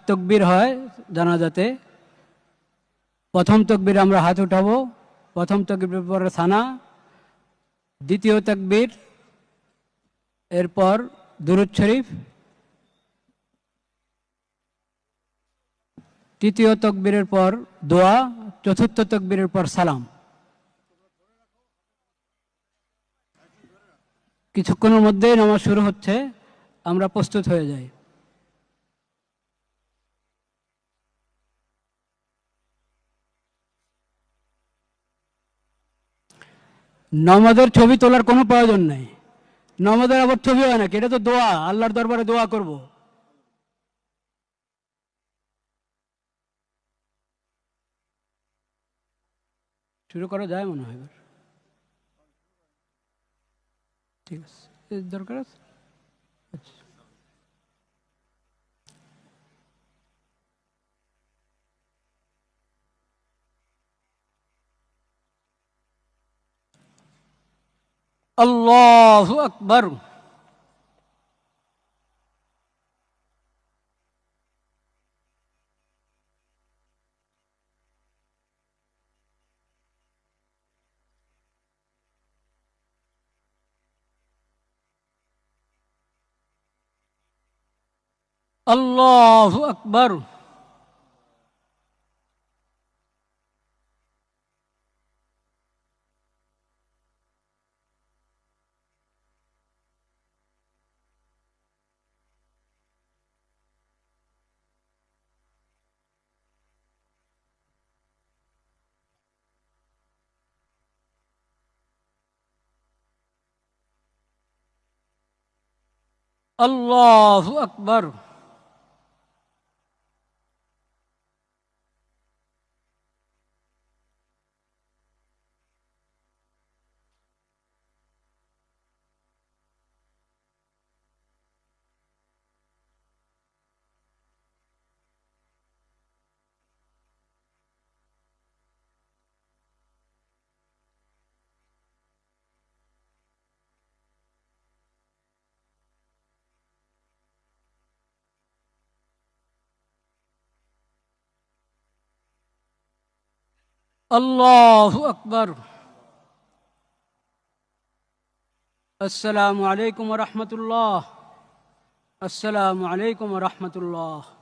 তকবীর হয় জানাজাতে। প্রথম তকবীর আমরা হাত উঠাবো, প্রথম তকবীর পরে সানা, দ্বিতীয় তকবীর, এরপর দুরূদ শরীফ, তৃতীয় তকবীরের পর দোয়া, চতুর্থ তকবীরের পর সালাম। কিছুক্ষণের মধ্যেই নামাজ শুরু হচ্ছে, আমরা প্রস্তুত হয়ে যাই। নামাজের ছবি তোলার কোনো প্রয়োজন নেই। নামাজের আবার ছবি হয় নাকি? এটা তো দোয়া, আল্লাহর দরবারে দোয়া করব। শুরু করা যায় মনে হয় এবার। ঠিক আছে, এর দরকার আছে। আচ্ছা। আল্লাহু আকবার। আল্লাহু আকবার। আল্লাহু আকবার। আল্লাহু আকবার। আসসালামু আলাইকুম ওয়া রাহমাতুল্লাহ। আসসালামু আলাইকুম ওয়া রাহমাতুল্লাহ।